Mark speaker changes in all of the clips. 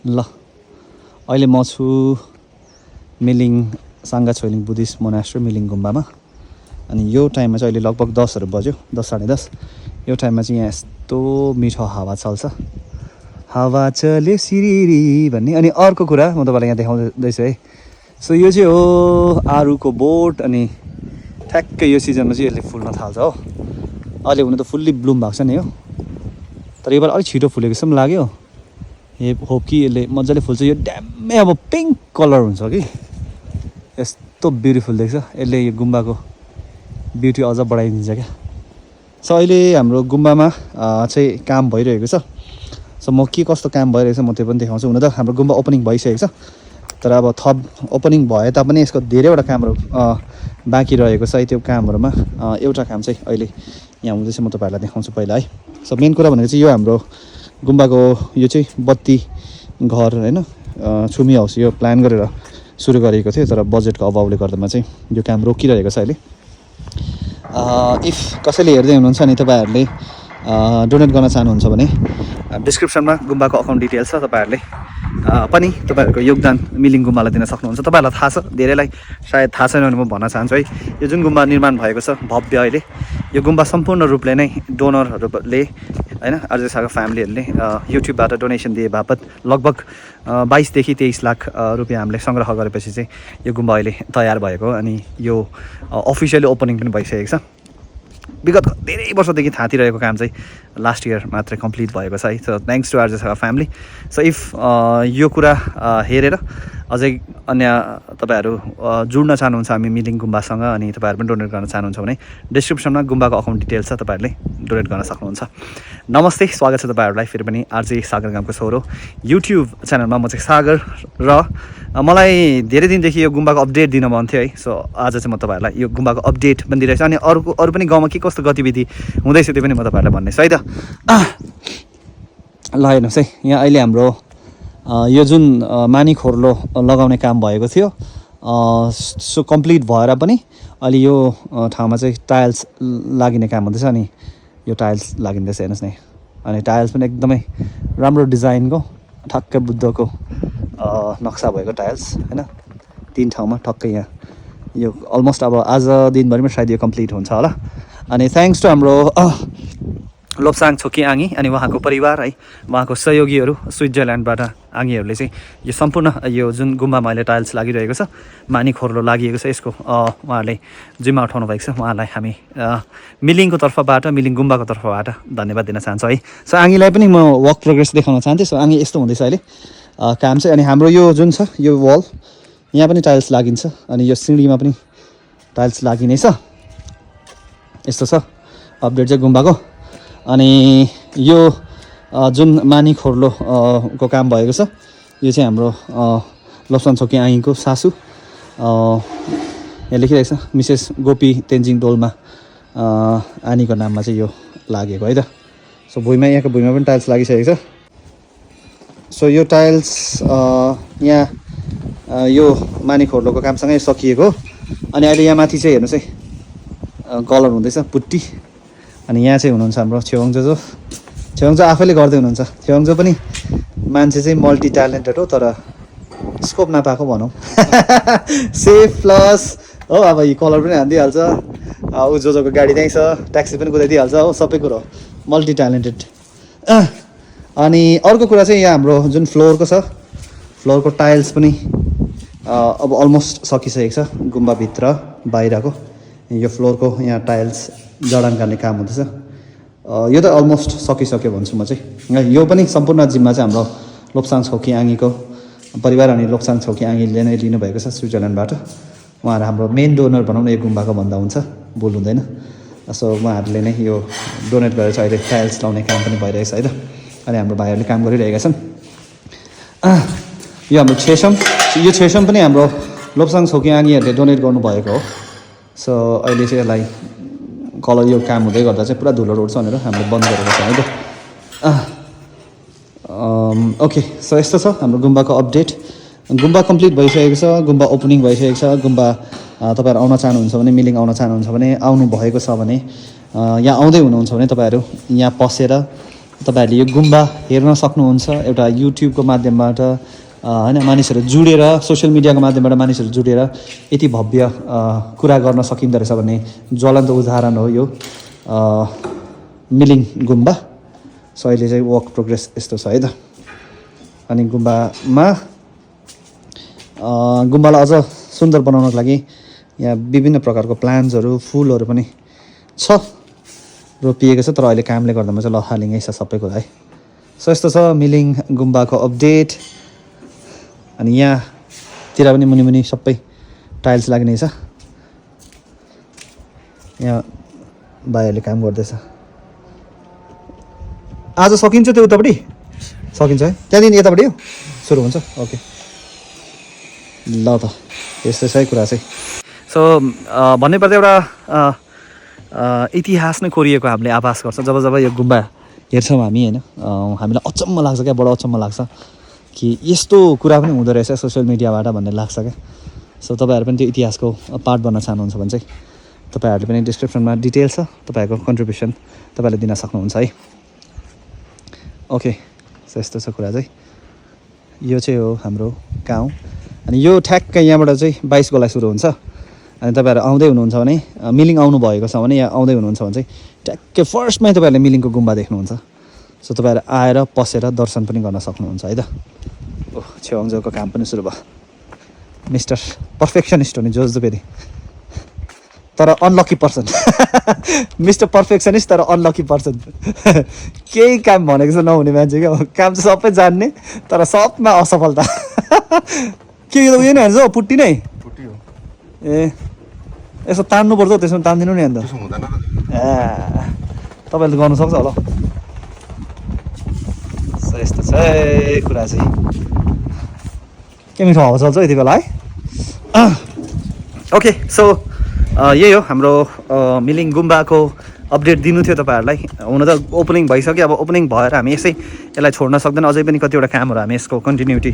Speaker 1: ल अहिले म छु मिलिङ साङ्गा छोइलिङ बुद्धिस्ट मोनास्ट्री मिलिङ गुम्बामा अनि यो टाइममा चाहिँ अहिले लगभग 10 बज्यो 10 साढे 10 यो टाइममा चाहिँ यहाँ यस्तो मिठो हावा चल्छ हावा चल्यो सिरिरी भन्ने अनि अर्को कुरा म तपाईँलाई यहाँ देखाउँदैछु है सो यो चाहिँ हो आरुको बोट अनि ठ्याक्कै यो सिजनमा चाहिँ यसले फुल्न थाल्छ हो अहिले हुन त फुल्ली ब्लुम भएको छ नि हो तर यो पालि अलिक छिटो फुलेको जस्तो पनि लाग्यो ए होप कि यसले मजाले फुल्छ यो ड्याम्मै अब पिङ्क कलर हुन्छ कि यस्तो ब्युटिफुल देख्छ यसले यो गुम्बाको ब्युटी अझ बढाइदिन्छ क्या सो अहिले हाम्रो गुम्बामा चाहिँ काम भइरहेको छ सो म के कस्तो काम भइरहेको छ म त्यो पनि देखाउँछु हुन त हाम्रो गुम्बा ओपनिङ भइसकेको छ तर अब थप ओपनिङ भए तापनि यसको धेरैवटा कामहरू बाँकी रहेको छ है त्यो कामहरूमा एउटा काम चाहिँ अहिले यहाँ हुँदैछ म तपाईँहरूलाई देखाउँछु पहिला है सो मेन कुरा भनेको चाहिँ यो हाम्रो गुम्बाको यो चाहिँ बत्ती घर होइन छुमी हाउस यो प्लान गरेर सुरु गरेको थियो तर बजेटको अभावले गर्दामा चाहिँ यो काम रोकिरहेको छ अहिले इफ कसैले हेर्दै हुनुहुन्छ अनि तपाईँहरूले डोनेट गर्न चाहनुहुन्छ भने डिस्क्रिप्सनमा गुम्बाको अकाउन्ट डिटेल्स छ तपाईँहरूले पनि तपाईँहरूको योगदान मिलिङ गुम्बालाई दिन सक्नुहुन्छ तपाईँहरूलाई थाहा छ धेरैलाई सायद थाहा छैन भने म भन्न चाहन्छु है यो जुन गुम्बा निर्माण भएको छ भव्य अहिले यो गुम्बा सम्पूर्ण रूपले नै डोनरहरूले होइन आरजे सागर फ्यामिलीहरूले युट्युबबाट डोनेसन दिए बापत लगभग 22 देखि 23 लाख रुपियाँ हामीले सङ्ग्रह गरेपछि चाहिँ यो गुम्बा अहिले तयार भएको अनि यो अफिसियली ओपनिङ पनि भइसकेको छ विगत धेरै वर्षदेखि थाँतिरहेको काम चाहिँ लास्ट इयर मात्रै कम्प्लिट भएको छ है so thanks to RJ Sagar family so if यो कुरा हेरेर अझै अन्य तपाईँहरू जुड्न चाहनुहुन्छ हामी मिलिङ गुम्बासँग अनि तपाईँहरू पनि डोनेट गर्न चाहनुहुन्छ भने डिस्क्रिप्सनमा गुम्बाको अकाउन्ट डिटेल्स छ तपाईँहरूले डोनेट गर्न सक्नुहुन्छ नमस्ते स्वागत छ तपाईँहरूलाई फेरि पनि आरजे सागर गामको छोरो युट्युब च्यानलमा म चाहिँ सागर र मलाई धेरै दिनदेखि यो गुम्बाको अपडेट दिन मन थियो है सो आज चाहिँ म तपाईँहरूलाई यो गुम्बाको अपडेट पनि दिइरहेको छु अनि अरू पनि गाउँमा के कस्तो गतिविधि हुँदैछ त्यो पनि म तपाईँहरूलाई भन्नेछु है त ल हेर्नुहोस् है यहाँ अहिले हाम्रो यो जुन मानी खोर्लो लगाउने काम भएको थियो सो कम्प्लिट भएर पनि अहिले यो ठाउँमा चाहिँ टाइल्स लागिने काम हुँदैछ अनि यो टाइल्स लागिँदैछ हेर्नुहोस् न अनि टाइल्स पनि एकदमै राम्रो डिजाइनको ठक्कै बुद्धको नक्सा भएको टाइल्स होइन 3 ठाउँमा ठक्कै यहाँ यो अलमोस्ट अब आज दिनभरिमा सायद यो कम्प्लिट हुन्छ होला अनि थ्याङ्क्स टु हाम्रो लोप्साङ छोकी आङी अनि उहाँको परिवार है उहाँको सहयोगीहरू स्विजरल्यान्डबाट आङीहरूले चाहिँ यो सम्पूर्ण यो जुन गुम्बामा अहिले टाइल्स लागिरहेको छ मानी खोर्लो लागिएको छ यसको उहाँहरूले जिम्मा उठाउनु भएको छ उहाँलाई हामी मिलिङको तर्फबाट मिलिङ गुम्बाको तर्फबाट धन्यवाद दिन चाहन्छौँ है सो आङीलाई पनि म वर्क प्रोग्रेस देखाउन चाहन्थेँ सो आङी यस्तो हुँदैछ अहिले काम चाहिँ अनि हाम्रो यो जुन छ यो वल यहाँ पनि टाइल्स लागिन्छ अनि यो सिँढीमा पनि टाइल्स लागिने छ यस्तो छ अपडेट चाहिँ गुम्बाको अनि यो जुन मानी खोर्लो को काम भएको छ यो चाहिँ हाम्रो लोप्साङ छोकी आङीको सासू यहाँ लेखिरहेको छ मिसेस गोपी तेन्जिङ डोल्मा आनीको नाममा चाहिँ यो लागेको है त सो यहाँको भुइँमा पनि टाइल्स लागिसकेको छ सो यो टाइल्स यहाँ यो मानी खोर्लोको कामसँगै सकिएको अनि अहिले यहाँ माथि चाहिँ हेर्नुहोस् है कलर हुँदैछ पुट्टी अनि यहाँ चाहिँ हुनुहुन्छ हाम्रो छेवाङजो आफैले गर्दै हुनुहुन्छ छेवाङजो पनि मान्छे चाहिँ मल्टी ट्यालेन्टेड हो तर स्कोप नपाएको भनौँ सेफ प्लस हो अब यो कलर पनि हानिदिइहाल्छ ऊ जोको गाडी त्यहीँ छ ट्याक्सी पनि कुदाइदिइहाल्छ हो सबै कुरो मल्टी ट्यालेन्टेड अनि अर्को कुरा चाहिँ यहाँ हाम्रो जुन फ्लोरको छ फ्लोरको टाइल्स पनि अब अलमोस्ट सकिसकेको छ गुम्बाभित्र बाहिरको यो फ्लोरको यहाँ टाइल्स जडान गर्ने काम हुँदैछ यो त अलमोस्ट सकिसक्यो भन्छु म चाहिँ यो पनि सम्पूर्ण जिम्मा चाहिँ हाम्रो लोप्साङ छोकी आङीको परिवार अनि लोप्साङ छोकी आङीले नै लिनुभएको छ स्विजरल्यान्डबाट उहाँहरू हाम्रो मेन डोनर भनौँ न यो गुम्बाको भन्दा हुन्छ भुल हुँदैन सो उहाँहरूले नै यो डोनेट गरेर चाहिँ अहिले टाइल्स लाउने काम पनि भइरहेको छ है त अनि हाम्रो भाइहरूले काम गरिरहेका छन् यो हाम्रो छेसम पनि हाम्रो लोप्साङ छोकी आङीहरूले डोनेट गर्नुभएको हो सो अहिले चाहिँ यसलाई कलर यो काम हुँदै गर्दा चाहिँ पुरा धुलो उड्छ भनेर हामीले बन्द गरेको छ है त ओके सो यस्तो छ हाम्रो गुम्बाको अपडेट गुम्बा कम्प्लिट भइसकेको छ गुम्बा ओपनिङ भइसकेको छ गुम्बा तपाईँहरू आउन चाहनुहुन्छ भने मिलिङ आउन चाहनुहुन्छ भने आउनु भएको छ भने यहाँ आउँदै हुनुहुन्छ भने तपाईँहरू यहाँ पसेर तपाईँहरूले यो गुम्बा हेर्न सक्नुहुन्छ एउटा युट्युबको माध्यमबाट होइन मानिसहरू जुडेर सोसियल मिडियाको माध्यमबाट मानिसहरू जुडेर यति भव्य कुरा गर्न सकिँदो रहेछ भन्ने ज्वलन्त उदाहरण हो यो मिलिङ गुम्बा। सो अहिले चाहिँ वर्क प्रोग्रेस यस्तो छ है त। अनि गुम्बालाई अझ सुन्दर बनाउनको लागि यहाँ विभिन्न प्रकारको प्लान्ट्सहरू फुलहरू पनि छ रोपिएको छ, तर अहिले कामले गर्दामा चाहिँ लथालिङै छ सबै कुरा है। सो यस्तो छ मिलिङ गुम्बाको अपडेट। अनि यहाँतिर पनि मुनि सबै टाइल्स लाग्ने छ। यहाँ भाइहरूले काम गर्दैछ। आज सकिन्छ त्यो उतापट्टि सकिन्छ है, त्यहाँदेखि यतापट्टि सुरु हुन्छ। ओके ल त यस्तै छ है कुरा चाहिँ। सो भन्नुपर्दा एउटा इतिहास नै कोरिएको हामीले आभास गर्छ जब यो गुम्बा हेर्छौँ हामी होइन। हामीलाई अचम्म लाग्छ क्या, बडो अचम्म लाग्छ कि यस्तो कुरा पनि हुँदो रहेछ सोसियल मिडियाबाट भन्ने लाग्छ क्या। सो तपाईँहरू पनि त्यो इतिहासको पार्ट बन्न चाहनुहुन्छ भने चाहिँ तपाईँहरूले पनि डिस्क्रिप्सनमा डिटेल छ, तपाईँहरूको कन्ट्रिब्युसन तपाईँले दिन सक्नुहुन्छ है। ओके सो यस्तो छ कुरा चाहिँ। यो चाहिँ हो हाम्रो गाउँ। अनि यो ठ्याक्कै यहाँबाट चाहिँ 22 गोलाई सुरु हुन्छ। अनि तपाईँहरू आउँदै हुनुहुन्छ भने मिलिङ आउनु भएको छ भने या आउँदै हुनुहुन्छ भने चाहिँ ट्याक्कै फर्स्टमै तपाईँहरूले मिलिङको गुम्बा देख्नुहुन्छ। सो तपाईँहरू आएर पसेर दर्शन पनि गर्न सक्नुहुन्छ है त। ओह छेउङजाउको काम पनि सुरु भयो। मिस्टर पर्फेक्सनिस्ट हो नि जोज फेरि, तर अनलकी पर्सन। मिस्टर पर्फेक्सनिस्ट तर अनलकी पर्सन। केही काम भनेको चाहिँ नहुने मान्छे क्या, काम चाहिँ सबै जान्ने तर सबमा असफलता। के यो उयो नै हान्छ पुट्टी नै ए यसो तान्नुपर्छ, त्यसमा तान्दिनु नि अन्त। तपाईँले त गर्नु सक्छ होला। यस्तो छ कुरा चाहिँ। के मिठो हावा चल्छ यति बेला है। ओके सो यही हो हाम्रो मिलिङ गुम्बाको अपडेट दिनु थियो तपाईँहरूलाई। हुन त ओपनिङ भइसक्यो, अब ओपनिङ भएर हामी यसलाई छोड्न सक्दैन। अझै पनि कतिवटा कामहरू हामी यसको कन्टिन्युटी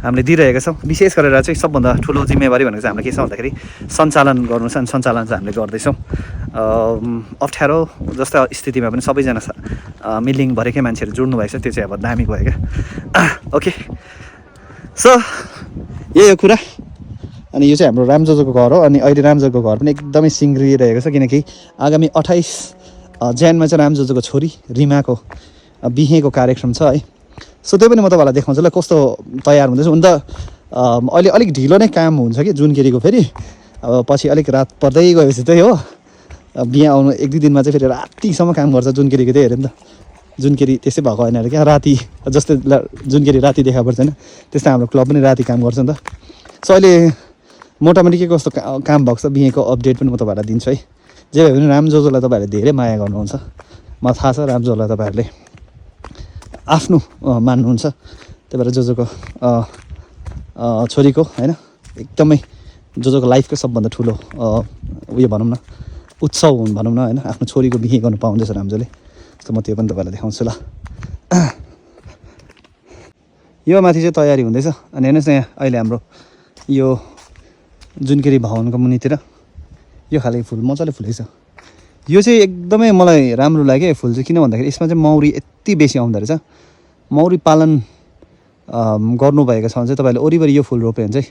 Speaker 1: हामीले दिइरहेका छौँ। विशेष गरेर चाहिँ सबभन्दा ठुलो जिम्मेवारी भनेको चाहिँ हाम्रो के छ भन्दाखेरि सञ्चालन गर्नु छ। अनि सञ्चालन चाहिँ हामीले गर्दैछौँ। अप्ठ्यारो जस्तो स्थितिमा पनि सबैजना मिलिङभरिकै मान्छेहरू जुड्नु भएको छ, त्यो चाहिँ अब दामी भयो क्या। ओके सो यही हो कुरा। अनि यो चाहिँ हाम्रो रामजोजोको घर हो। अनि अहिले रामजोजोको घर पनि एकदमै सिङ्ग्रिरहेको छ, किनकि आगामी 28 जनवरीमा चाहिँ रामजोजोको छोरी रिमाको बिहेको कार्यक्रम छ है। सो त्यो पनि म तपाईँलाई देखाउँछु ल कस्तो तयार हुँदैछ। हुन त अहिले अलिक ढिलो नै काम हुन्छ कि जुनकेरीको फेरि। अब पछि अलिक रात पर्दै गएपछि त्यही हो, बिहा आउनु 1-2 दिनमा चाहिँ फेरि रातिसम्म काम गर्छ। जुनकेरीको त्यही हेऱ्यो नि त, जुनकेरी त्यसै भएको होइन अरे क्या। राति जस्तै जुनकेरी राति देखा पर्छ होइन, त्यस्तै हाम्रो क्लब पनि राति काम गर्छ नि त। सो अहिले मोटामोटी के कस्तो काम भएको छ बिहेको अपडेट पनि म तपाईँहरूलाई दिन्छु है। जे भए पनि रामजोजोलाई तपाईँहरूले धेरै माया गर्नुहुन्छ, मलाई थाहा छ। रामजोजोलाई तपाईँहरूले आफ्नो मान्नुहुन्छ, त्यही भएर जोजोको छोरीको होइन एकदमै जोजोको लाइफको सबभन्दा ठुलो उयो भनौँ न उत्सव भनौँ न होइन। आफ्नो छोरीको बिहे गर्नु पाउँदैछ रामजोले। त म त्यो पनि तपाईँलाई देखाउँछु ल। यो माथि चाहिँ तयारी हुँदैछ। अनि हेर्नुहोस् न यहाँ अहिले हाम्रो यो जुनकेरी भवनको मुनितिर यो खाले फुल मजाले फुलेको छ। यो चाहिँ एकदमै मलाई राम्रो लाग्यो फुल चाहिँ, किन भन्दाखेरि यसमा चाहिँ मौरी यति बेसी आउँदो रहेछ। मौरी पालन गर्नुभएको छ भने चाहिँ तपाईँले वरिपरि यो फुल रोप्यो भने चाहिँ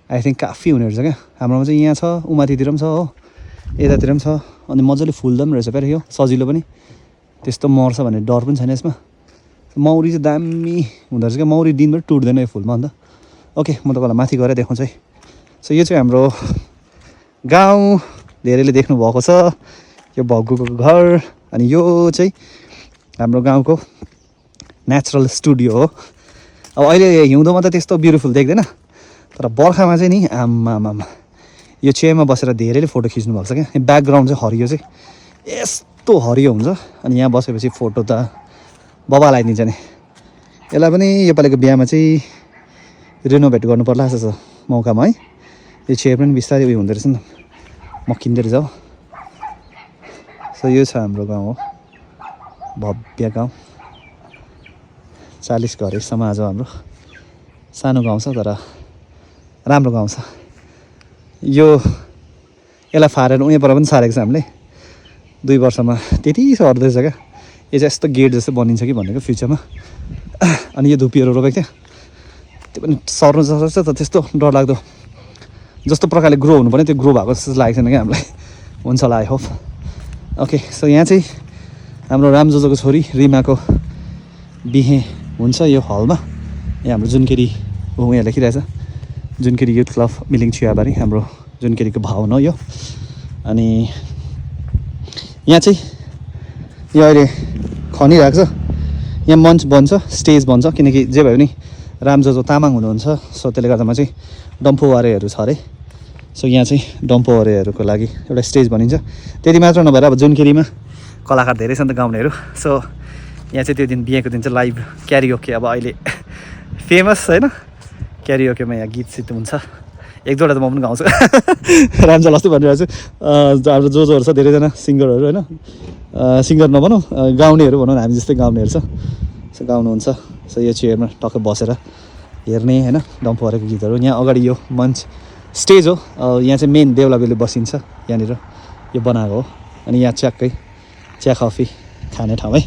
Speaker 1: आई थिङ्क काफी हुने रहेछ क्या। हाम्रोमा चाहिँ यहाँ छ, उमाथितिर पनि छ हो, यतातिर पनि छ। अनि मजाले फुल्दा पनि रहेछ फेरि यो सजिलो पनि, त्यस्तो मर्छ भन्ने डर पनि छैन यसमा। मौरी चाहिँ दामी हुँदो रहेछ क्या, मौरी दिनभरि टुट्दैन यो फुलमा अन्त। ओके म तपाईँलाई माथि गएर देखाउँछु है। सो यो चाहिँ हाम्रो गाउँ, धेरैले देख्नुभएको छ यो भग्गुको घर। अनि यो चाहिँ हाम्रो गाउँको नेचुरल स्टुडियो हो। अब अहिले हिउँदोमा त त्यस्तो ब्युटिफुल देख्दैन, तर बर्खामा चाहिँ नि आम्मामा यो चेयरमा बसेर धेरैले फोटो खिच्नु भएको छ क्या। ब्याकग्राउन्ड चाहिँ हरियो चाहिँ यस्तो हरियो हुन्छ। अनि यहाँ बसेपछि फोटो त बबा लगाइदिन्छ नि। यसलाई पनि योपालिको बिहामा चाहिँ रेनोभेट गर्नु पर्ला जस्तो छ मौकामा है। यो चेयर पनि बिस्तारै उयो हुँदो रहेछ नि, मकिँदो रहेछ हो। सो यो छ हाम्रो गाउँ हो, भव्य गाउँ। 40 घरै समाज हो हाम्रो। सानो गाउँ छ तर राम्रो गाउँ छ। यसलाई फारेर उहीँ पर पनि सारेको छ हामीले। 2 वर्षमा त्यति सर्दैछ क्या। यो चाहिँ यस्तो गेट जस्तो बनिन्छ कि भनेको फ्युचरमा। अनि यो धुप्पीहरू रोपेको थियो त्यो पनि सर्नु सक्छ त त्यस्तो डरलाग्दो जस्तो प्रकारले ग्रो हुनुपर्ने त्यो ग्रो भएको जस्तो लागेको छैन क्या हामीलाई। हुन्छ होला आई होप। ओके सो यहाँ चाहिँ हाम्रो रामजोजोको छोरी रिमाको बिहे हुन्छ यो हलमा। यहाँ हाम्रो जुनकेरी हो यहाँ लेखिरहेछ जुनकेरी युथ क्लब मिलिङ चियाबारी हाम्रो जुनकेरीको भाउन हो यो। अनि यहाँ चाहिँ यो अहिले खनिरहेको छ यहाँ मञ्च बन्छ स्टेज बन्छ किनकि जे भयो भने रामजोजो तामाङ हुनुहुन्छ सो त्यसले गर्दामा चाहिँ डम्फुवारेहरू छ अरे। सो यहाँ चाहिँ डम्फुवारेहरूको लागि एउटा स्टेज बनिन्छ। त्यति मात्र नभएर अब जुनकेरीमा कलाकार धेरै छन् त गाउनेहरू। सो यहाँ चाहिँ त्यो दिन बिहेको दिन चाहिँ लाइभ क्यारिओके अब अहिले फेमस होइन क्यारिओकेमा यहाँ गीत सित हुन्छ एक दुईवटा त म पनि गाउँछु रामजल अस्ति भनिरहेको छु हाम्रो जोजोहरू छ धेरैजना सिङ्गरहरू होइन सिङ्गर नभनौँ गाउनेहरू भनौँ हामी जस्तै गाउनेहरू छ सो गाउनुहुन्छ। सो यो चेयरमा टक्कै बसेर हेर्ने होइन डम्फुवारेको गीतहरू। यहाँ अगाडि यो मञ्च स्टेज हो यहाँ चाहिँ मेन देउलाबेली बसिन्छ यहाँनिर यो बनाएको हो। अनि यहाँ च्याक्कै चिया कफी खाने ठाउँ है।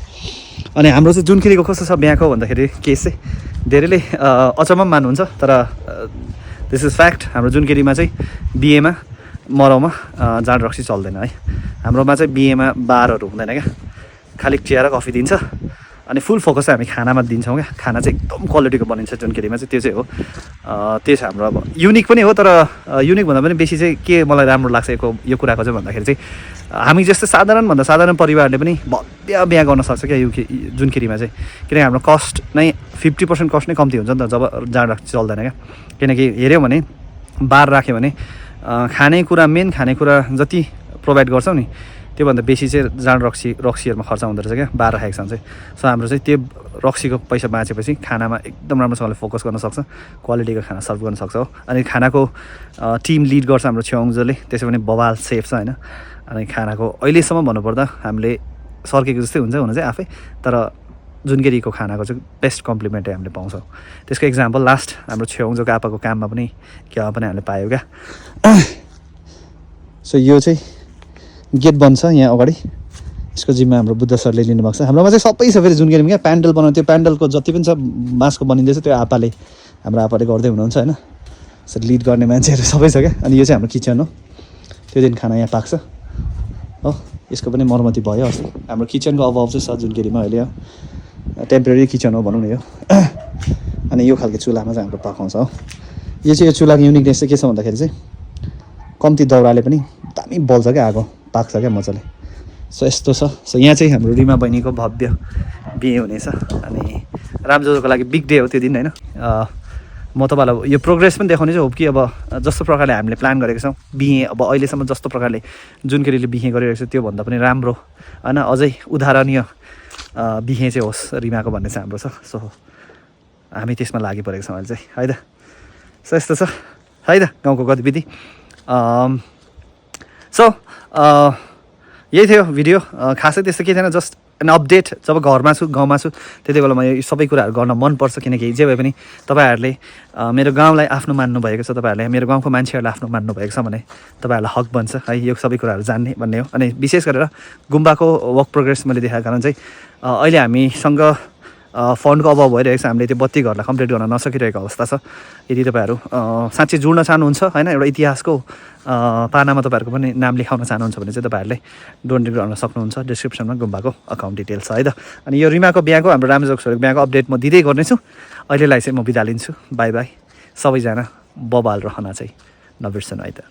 Speaker 1: अनि हाम्रो चाहिँ जुनकेरीको कस्तो छ बिहाको भन्दाखेरि केस चाहिँ धेरैले अचम्म मान्नुहुन्छ तर दिस इज फ्याक्ट। हाम्रो जुनकेरीमा चाहिँ बिहेमा मरौमा जाँड रक्सी चल्दैन है। हाम्रोमा चाहिँ बिहेमा बारहरू हुँदैन क्या खालि चिया र कफी दिन्छ। अनि फुल फोकस चाहिँ हामी खानामा दिन्छौँ क्या। खाना चाहिँ एकदम क्वालिटीको बनिन्छ जुनकेरीमा चाहिँ त्यो चाहिँ हो त्यो चाहिँ हाम्रो अब युनिक पनि हो। तर युनिक भन्दा पनि बेसी चाहिँ के मलाई राम्रो लाग्छ यो कुराको चाहिँ भन्दाखेरि चाहिँ हामी जस्तै साधारणभन्दा साधारण परिवारले पनि भव्य बिहा गर्न सक्छ क्या जुनकेरीमा चाहिँ। किनकि हाम्रो कस्ट नै 50% कस्ट नै कम्ती हुन्छ नि त जब जाँड रक्सी चल्दैन क्या। किनकि हेऱ्यौँ भने बार राख्यो भने खानेकुरा मेन खानेकुरा जति प्रोभाइड गर्छौँ नि त्योभन्दा बेसी चाहिँ जाँड रक्सीहरूमा खर्च हुँदो रहेछ क्या बार राखेको छ भने चाहिँ। सो हाम्रो चाहिँ त्यो रक्सीको पैसा बाँचेपछि खानामा एकदम राम्रोसँगले फोकस गर्न सक्छ क्वालिटीको खाना सर्भ गर्न सक्छ हो। अनि खानाको टिम लिड गर्छ हाम्रो छेउङ्जोले त्यसै पनि बवाल सेफ छ होइन। अनि खानाको अहिलेसम्म भन्नुपर्दा हामीले सर्केको जस्तै हुन्छ हुन चाहिँ आफै तर जुनकेरीको खानाको चाहिँ बेस्ट कम्प्लिमेन्टै हामीले पाउँछौँ। त्यसको इक्जाम्पल लास्ट हाम्रो छेउङ्जोको आपाको काममा पनि केमा पनि हामीले पायौँ क्या। सो यो चाहिँ गेट बन्छ यहाँ अगाडि यसको जिम्मा हाम्रो बुद्ध सरले लिनुभएको छ। हाम्रोमा चाहिँ सबै छ फेरि जुनकेरीमा क्या प्यान्डल बनाउनु त्यो प्यान्डलको जति पनि छ बाँसको बनिँदैछ त्यो हाम्रो आपाले गर्दै हुनुहुन्छ होइन। सो लिड गर्ने मान्छेहरू सबै छ क्या। अनि यो चाहिँ हाम्रो किचन हो त्यो दिन खाना यहाँ पाक्छ हो। यसको पनि मर्मती भयो अस्ति। हाम्रो किचनको अभाव चाहिँ छ जुनकेरीमा अहिले हो टेम्परेरी किचन हो भनौँ न यो। अनि यो खालको चुल्हामा चाहिँ हाम्रो पकाउँछ हो। यो चाहिँ यो चुल्हाको युनिकनेस चाहिँ के छ भन्दाखेरि चाहिँ कम्ती दाउराले पनि दामी बल्छ क्या आगो पाक्छ क्या मजाले। सो यस्तो छ। सो यहाँ चाहिँ हाम्रो रिमा बहिनीको भव्य बिहे हुनेछ। अनि रामजोजोको लागि बिग डे हो त्यो दिन होइन। म तपाईँलाई यो प्रोग्रेस पनि देखाउने चाहिँ हो कि अब जस्तो प्रकारले हामीले प्लान गरेको छौँ बिहे अब अहिलेसम्म जस्तो प्रकारले जुनकेरीले बिहे गरिरहेको छ त्योभन्दा पनि राम्रो होइन अझै उदाहरणीय बिहे चाहिँ होस् रिमाको भन्ने चाहिँ हाम्रो छ। सो हामी त्यसमा लागिपरेको छौँ अहिले चाहिँ है त। सो यस्तो छ है त गाउँको गतिविधि। सो यही थियो भिडियो खासै त्यस्तो केही थिएन जस्ट एन अपडेट। जब घरमा छु गाउँमा छु त्यति बेला म यो सबै कुराहरू गर्न मनपर्छ किनकि जे भए पनि तपाईँहरूले मेरो गाउँलाई आफ्नो मान्नुभएको छ तपाईँहरूले मेरो गाउँको मान्छेहरूलाई आफ्नो मान्नुभएको छ भने तपाईँहरूलाई हक बन्छ है यो सबै कुराहरू जान्ने भन्ने हो। अनि विशेष गरेर गुम्बाको वर्क प्रोग्रेस मैले देखाएको कारण चाहिँ अहिले हामीसँग फन्डको अभाव भइरहेको छ। हामीले त्यो 32 घरलाई कम्प्लिट गर्न नसकिरहेको अवस्था छ। यदि तपाईँहरू साँच्चै जोड्न चाहनुहुन्छ होइन एउटा इतिहासको पानामा तपाईँहरूको पनि नाम लेखाउन चाहनुहुन्छ भने चाहिँ तपाईँहरूले डोनेट गर्न सक्नुहुन्छ। डिस्क्रिप्सनमा गुम्बाको अकाउन्ट डिटेल्स छ है त। अनि यो रिमाको बिहाको हाम्रो रामजोग छोरीको बिहाको अपडेट म दिँदै गर्नेछु। अहिलेलाई चाहिँ म बिदा लिन्छु। बाई बाई सबैजना बबाल रहन चाहिँ नबिर्सनु है त।